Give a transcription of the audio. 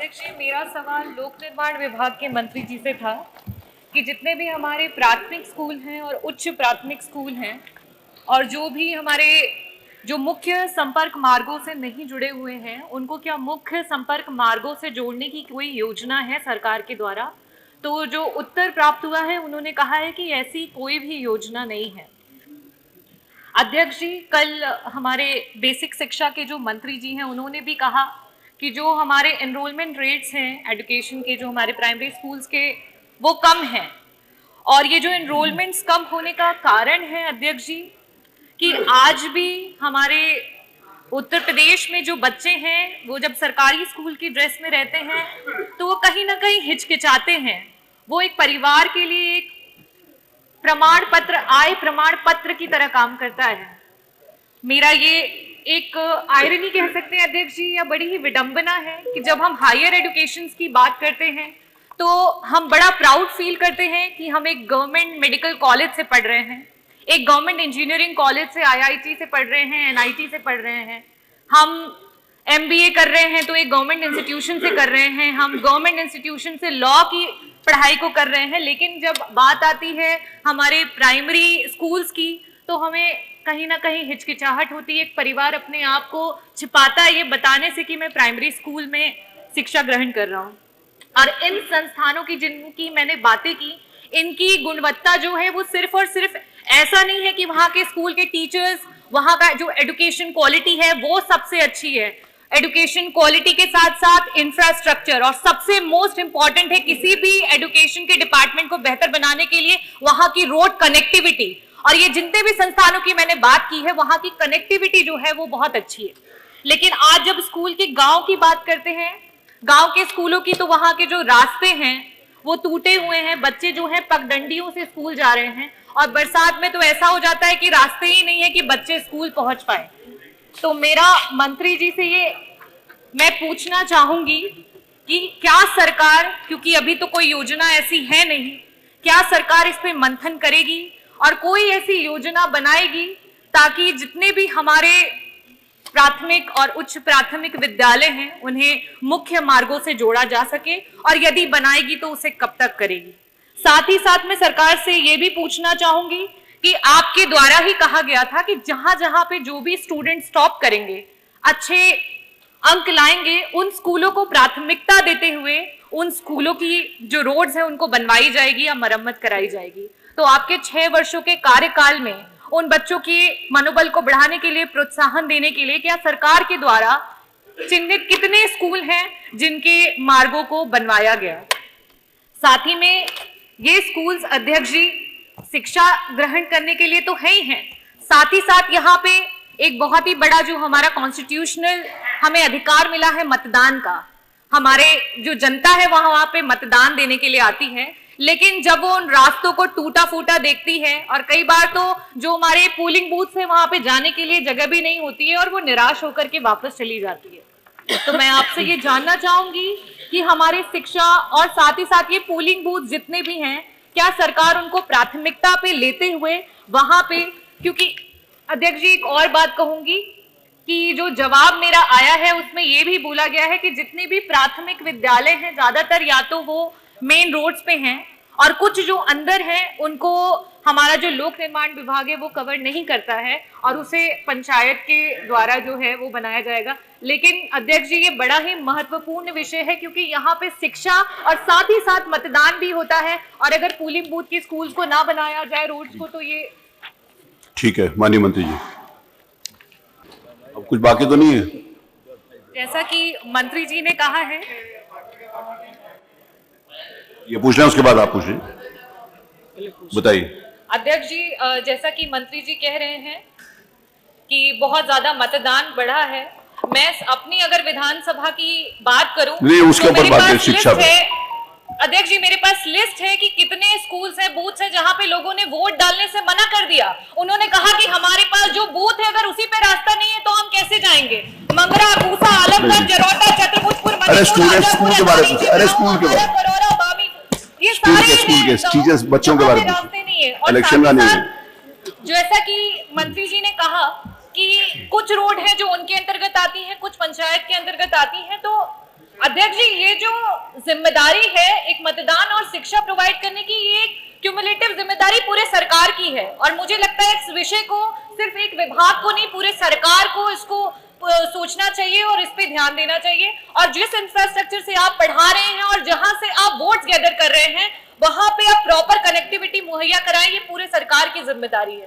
अध्यक्ष जी, मेरा सवाल लोक निर्माण विभाग के मंत्री जी से था कि जितने भी हमारे प्राथमिक स्कूल हैं और उच्च प्राथमिक स्कूल हैं और जो भी हमारे जो मुख्य संपर्क मार्गों से नहीं जुड़े हुए हैं, उनको क्या मुख्य संपर्क मार्गों से जोड़ने की कोई योजना है सरकार के द्वारा? तो जो उत्तर प्राप्त हुआ है, उन्होंने कहा है कि ऐसी कोई भी योजना नहीं है। अध्यक्ष जी, कल हमारे बेसिक शिक्षा के जो मंत्री जी हैं, उन्होंने भी कहा कि जो हमारे एनरोलमेंट रेट्स हैं एजुकेशन के, जो हमारे प्राइमरी स्कूल्स के, वो कम हैं। और ये जो एनरोलमेंट्स कम होने का कारण है अध्यक्ष जी, कि आज भी हमारे उत्तर प्रदेश में जो बच्चे हैं वो जब सरकारी स्कूल की ड्रेस में रहते हैं तो वो कहीं ना कहीं हिचकिचाते हैं। वो एक परिवार के लिए एक प्रमाण पत्र, आय प्रमाण पत्र की तरह काम करता है। मेरा ये एक आयरनी कह सकते हैं अध्यक्ष जी, या बड़ी ही विडंबना है कि जब हम हायर एजुकेशन की बात करते हैं तो हम बड़ा प्राउड फील करते हैं कि हम एक गवर्नमेंट मेडिकल कॉलेज से पढ़ रहे हैं, एक गवर्नमेंट इंजीनियरिंग कॉलेज से, आईआईटी से पढ़ रहे हैं, एनआईटी से पढ़ रहे हैं, हम एमबीए कर रहे हैं तो एक गवर्नमेंट इंस्टीट्यूशन से कर रहे हैं, हम गवर्नमेंट इंस्टीट्यूशन से लॉ की पढ़ाई को कर रहे हैं। लेकिन जब बात आती है हमारे प्राइमरी स्कूल्स की तो हमें कहीं ना कहीं हिचकिचाहट होती है। एक परिवार अपने आप को छिपाता है ये बताने से कि मैं प्राइमरी स्कूल में शिक्षा ग्रहण कर रहा हूँ। और इन संस्थानों की जिनकी मैंने बातें की, इनकी गुणवत्ता जो है वो सिर्फ और सिर्फ ऐसा नहीं है कि वहाँ के स्कूल के टीचर्स, वहाँ का जो एजुकेशन क्वालिटी है वो सबसे अच्छी है। एजुकेशन क्वालिटी के साथ साथ इंफ्रास्ट्रक्चर, और सबसे मोस्ट इंपॉर्टेंट है किसी भी एजुकेशन के डिपार्टमेंट को बेहतर बनाने के लिए वहाँ की रोड कनेक्टिविटी। और ये जितने भी संस्थानों की मैंने बात की है, वहाँ की कनेक्टिविटी जो है वो बहुत अच्छी है। लेकिन आज जब स्कूल के गांव की बात करते हैं, गांव के स्कूलों की, तो वहाँ के जो रास्ते हैं वो टूटे हुए हैं। बच्चे जो हैं पगडंडियों से स्कूल जा रहे हैं और बरसात में तो ऐसा हो जाता है कि रास्ते ही नहीं है कि बच्चे स्कूल पहुंच पाए। तो मेरा मंत्री जी से ये मैं पूछना चाहूंगी कि क्या सरकार, क्योंकि अभी तो कोई योजना ऐसी है नहीं, क्या सरकार इस पे मंथन करेगी और कोई ऐसी योजना बनाएगी ताकि जितने भी हमारे प्राथमिक और उच्च प्राथमिक विद्यालय हैं उन्हें मुख्य मार्गों से जोड़ा जा सके, और यदि बनाएगी तो उसे कब तक करेगी? साथ ही साथ मैं सरकार से ये भी पूछना चाहूंगी कि आपके द्वारा ही कहा गया था कि जहां जहां पे जो भी स्टूडेंट स्टॉप करेंगे, अच्छे अंक लाएंगे, उन स्कूलों को प्राथमिकता देते हुए उन स्कूलों की जो रोड्स हैं उनको बनवाई जाएगी या मरम्मत कराई जाएगी। तो आपके 6 वर्षों के कार्यकाल में उन बच्चों के मनोबल को बढ़ाने के लिए, प्रोत्साहन देने के लिए, क्या सरकार के द्वारा चिन्हित कितने स्कूल हैं जिनके मार्गों को बनवाया गया? साथ ही में ये स्कूल्स अध्यक्ष जी शिक्षा ग्रहण करने के लिए तो है ही हैं, साथ ही साथ यहाँ पे एक बहुत ही बड़ा जो हमारा कॉन्स्टिट्यूशनल हमें अधिकार मिला है मतदान का। हमारे जो जनता है वहां पे मतदान देने के लिए आती है, लेकिन जब वो उन रास्तों को टूटा फूटा देखती है और कई बार तो जो हमारे पोलिंग बूथ है वहां पे जाने के लिए जगह भी नहीं होती है और वो निराश होकर के वापस चली जाती है। तो मैं आपसे ये जानना चाहूंगी कि हमारे शिक्षा और साथ ही साथ ये पोलिंग बूथ जितने भी हैं, क्या सरकार उनको प्राथमिकता पे लेते हुए वहां पे, क्योंकि अध्यक्ष जी एक और बात कहूंगी कि जो जवाब मेरा आया है उसमें ये भी बोला गया है कि जितने भी प्राथमिक विद्यालय हैं ज्यादातर या तो वो मेन रोड्स पे हैं और कुछ जो अंदर हैं उनको हमारा जो लोक निर्माण विभाग है वो कवर नहीं करता है और उसे पंचायत के द्वारा जो है वो बनाया जाएगा। लेकिन अध्यक्ष जी ये बड़ा ही महत्वपूर्ण विषय है क्योंकि यहाँ पे शिक्षा और साथ ही साथ मतदान भी होता है, और अगर पोलिंग बूथ की स्कूल्स को ना बनाया जाए रोड्स को, तो ये ठीक है। माननीय मंत्री जी, अब कुछ बाकी तो नहीं है? जैसा कि मंत्री जी ने कहा है, ये पूछ लें उसके बाद आप पूछिए, बताइए। अध्यक्ष जी जैसा कि मंत्री जी कह रहे हैं कि बहुत ज्यादा मतदान बढ़ा है, मैं अपनी अगर विधानसभा की बात करूं नहीं, उसके ऊपर बात है, शिक्षा पे। अध्यक्ष जी मेरे पास लिस्ट है कि कितने स्कूल्स हैं, बूथ्स हैं जहां पे लोगों ने वोट डालने से मना कर दिया। उन्होंने कहा कि हमारे पास जो बूथ है अगर उसी पे रास्ता नहीं है तो हम कैसे जाएंगे? मंगरा, पूसा, आलमगढ़, जरौटा, छतरपुरपुर, अरे स्कूल के बारे में, अरे स्कूल के बारे में, ये सारे स्कूल के टीचर्स बच्चों के बारे में रास्ते नहीं है। और इलेक्शन का नहीं है। जैसा कि मंत्री जी ने कहा कि कुछ रोड है जो उनके अंतर्गत आती है, कुछ पंचायत के अंतर्गत आती है, तो अध्यक्ष जी, ये जो जिम्मेदारी है एक मतदान और शिक्षा प्रोवाइड करने की, ये एक क्यूमुलेटिव जिम्मेदारी पूरे सरकार की है और मुझे लगता है इस विषय को सिर्फ एक विभाग को नहीं, पूरे सरकार को इसको सोचना चाहिए और इस पे ध्यान देना चाहिए। और जिस इंफ्रास्ट्रक्चर से आप पढ़ा रहे हैं और जहां से आप वोट्स गैदर कर रहे हैं, वहां पे आप प्रॉपर कनेक्टिविटी मुहैया कराएं, ये पूरे सरकार की जिम्मेदारी है।